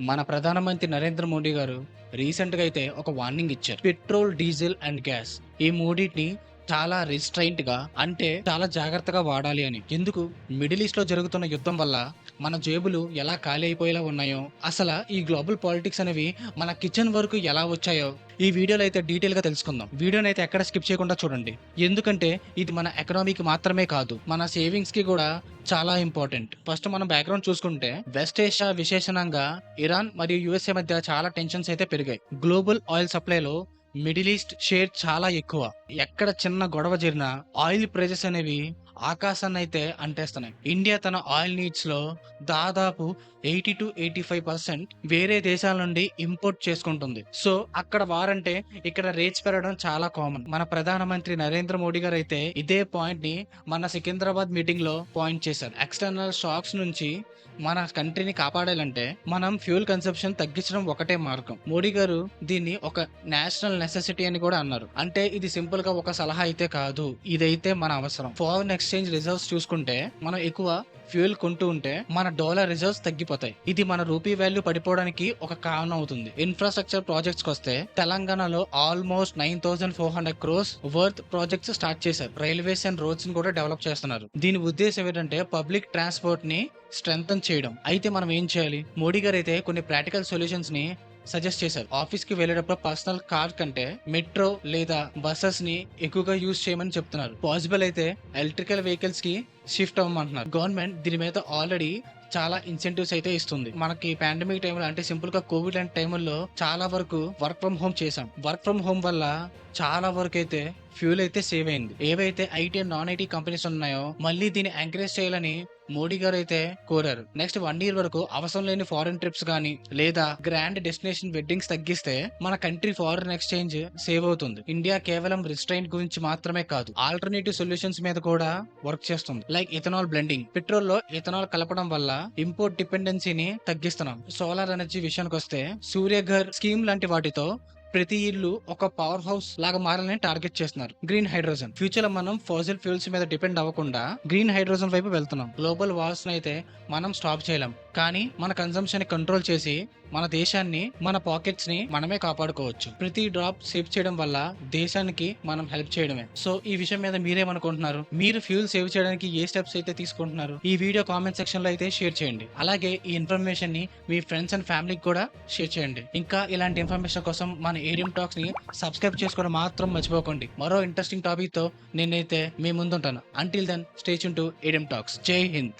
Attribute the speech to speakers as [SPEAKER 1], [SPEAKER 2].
[SPEAKER 1] మన ప్రధానమంత్రి నరేంద్ర మోడీ గారు రీసెంట్‌గా అయితే ఒక వార్నింగ్ ఇచ్చారు. పెట్రోల్, డీజిల్ అండ్ గ్యాస్ ఈ మూడిటిని చాలా రిస్ట్రెయింట్‌గా అంటే చాలా జాగ్రత్తగా వాడాలి అని. ఎందుకు? మిడిల్ ఈస్ట్‌లో జరుగుతున్న యుద్ధం వల్ల మన జేబులు ఎలా ఖాళీ అయిపోయేలా ఉన్నాయో, ఈ గ్లోబల్ పాలిటిక్స్ అనేవి మన కిచెన్ వరకు ఎలా వచ్చాయో ఈ వీడియోలో అయితే డీటెయిల్‌గా తెలుసుకుందాం. వీడియోనైతే ఎక్కడ స్కిప్ చేయకుండా చూడండి. ఎందుకంటే ఇది మన ఎకనామీకి మాత్రమే కాదు, మన సేవింగ్స్‌కి కూడా చాలా ఇంపార్టెంట్. ఫస్ట్ మనం బ్యాక్‌గ్రౌండ్ చూసుకుంటే వెస్ట్ ఏషియా విశేషణంగా ఇరాన్ మరియు యూఎస్ఏ మధ్య చాలా టెన్షన్స్ అయితే పెరిగాయి. గ్లోబల్ ఆయిల్ సప్లైలో మిడిల్ ఈస్ట్ షేర్ చాలా ఎక్కువ. ఎక్కడ చిన్న గొడవ జరిగినా ఆయిల్ ప్రైజెస్ అనేవి ఆకాశాన్ని అయితే అంటేస్తున్నాయి. ఇండియా తన ఆయిల్ నీడ్స్ లో దాదాపు 80-85% వేరే దేశాల నుండి ఇంపోర్ట్ చేసుకుంటుంది. సో అక్కడ వారంటే ఇక్కడ రేట్స్ పెరగడం చాలా కామన్. మన ప్రధానమంత్రి నరేంద్ర మోడీ గారు అయితే ఇదే పాయింట్ ని మన సికింద్రాబాద్ మీటింగ్ లో పాయింట్ చేశారు. ఎక్స్టర్నల్ షాక్స్ నుంచి మన కంట్రీని కాపాడాలంటే మనం ఫ్యూయల్ కన్సంప్షన్ తగ్గించడం ఒకటే మార్గం. మోడీ గారు దీన్ని ఒక నేషనల్ నెసెసిటీ అని కూడా అన్నారు. అంటే ఇది సింపుల్ గా ఒక సలహా అయితే కాదు, ఇదైతే మన అవసరం. ఫారెన్ ఎక్స్చేంజ్ రిజర్వ్స్ చూసుకుంటే మనం ఎక్కువ ఫ్యూయల్ కొంటూ ఉంటే మన డాలర్ రిజర్వ్స్ తగ్గిపోతాయి. ఇది మన రూపీ వాల్యూ పడిపోవడానికి ఒక కారణం అవుతుంది. ఇన్ఫ్రాస్ట్రక్చర్ ప్రాజెక్ట్స్ వస్తే తెలంగాణలో almost 9400 crores worth projects start చేశారు. రైల్వేస్ అండ్ రోడ్స్ ని కూడా డెవలప్ చేస్తున్నారు. దీని ఉద్దేశం ఏంటంటే పబ్లిక్ ట్రాన్స్పోర్ట్ ని స్ట్రెంగ్తన్ చేయడం. అయితే మనం ఏం చేయాలి? మోడీ గారు అయితే కొన్ని ప్రాక్టికల్ సొల్యూషన్స్ ని సజెస్ట్ చేశారు. ఆఫీస్ కి వెళ్ళేటప్పుడు పర్సనల్ కార్ కంటే మెట్రో లేదా బస్సెస్ ని ఎక్కువగా యూజ్ చేయమని చెప్తున్నారు. పాసిబుల్ అయితే ఎలక్ట్రికల్ వెహికల్స్ కి షిఫ్ట్ అవ్వమంటున్నారు. గవర్నమెంట్ దీని మీద ఆల్రెడీ చాలా ఇన్సెంటివ్స్ అయితే ఇస్తుంది. మనకి పాండమిక్ టైంలో అంటే సింపుల్ గా కోవిడ్ లాంటి టైంలో చాలా వరకు వర్క్ ఫ్రమ్ హోమ్ చేసాం. వర్క్ ఫ్రమ్ హోమ్ వల్ల చాలా వరకు అయితే ఫ్యూల్ అయితే సేవ్ అయింది. ఏవైతే IT and non IT companies ఉన్నాయో మళ్ళీ దీన్ని ఎంకరేజ్ చేయాలని మోడీ గారు అయితే కోరారు. నెక్స్ట్ 1 year వరకు అవసరం లేని ఫారెన్ ట్రిప్స్ గానీ లేదా గ్రాండ్ డెస్టినేషన్ వెడ్డింగ్స్ తగ్గిస్తే మన కంట్రీ ఫారెన్ ఎక్స్చేంజ్ సేవ్ అవుతుంది. ఇండియా కేవలం రిస్ట్రైంట్ గురించి మాత్రమే కాదు, ఆల్టర్నేటివ్ సొల్యూషన్స్ మీద కూడా వర్క్ చేస్తుంది. Like ethanol blending. పెట్రోల్ లో ఇథనాల్ కలపడం వల్ల ఇంపోర్ట్ డిపెండెన్సీని తగ్గిస్తున్నాం. సోలార్ ఎనర్జీ విషయానికి వస్తే సూర్యఘర్ స్కీమ్ లాంటి వాటితో ప్రతి ఇల్లు ఒక పవర్ హౌస్ లాగా మారాలని టార్గెట్ చేస్తున్నారు. Green hydrogen. ఫ్యూచర్ లో మనం ఫాసిల్ ఫ్యూల్స్ మీద డిపెండ్ అవ్వకుండా గ్రీన్ హైడ్రోజన్ వైపు వెళ్తున్నాం. గ్లోబల్ వార్స్ అయితే మనం స్టాప్ చేయలేం, కానీ మన కన్సంప్షన్ ని కంట్రోల్ చేసి మన దేశాన్ని, మన పాకెట్స్ ని మనమే కాపాడుకోవచ్చు. ప్రతి డ్రాప్ సేవ్ చేయడం వల్ల దేశానికి మనం హెల్ప్ చేయడమే. సో ఈ విషయం మీద మీరేమనుకుంటున్నారు? మీరు ఫ్యూల్ సేవ్ చేయడానికి ఏ స్టెప్స్ అయితే తీసుకుంటున్నారు? ఈ వీడియో కామెంట్ సెక్షన్ లో అయితే షేర్ చేయండి. అలాగే ఈ ఇన్ఫర్మేషన్ ని మీ ఫ్రెండ్స్ అండ్ ఫ్యామిలీకి కూడా షేర్ చేయండి. ఇంకా ఇలాంటి ఇన్ఫర్మేషన్ కోసం మన ఏడియం టాక్స్ ని సబ్స్క్రైబ్ చేసుకోవడం మాత్రం మర్చిపోకండి. మరో ఇంట్రెస్టింగ్ టాపిక్ తో నేనైతే మీ ముందుంటాను. Until then stay tuned to ఏడియం టాక్స్. జై హింద్.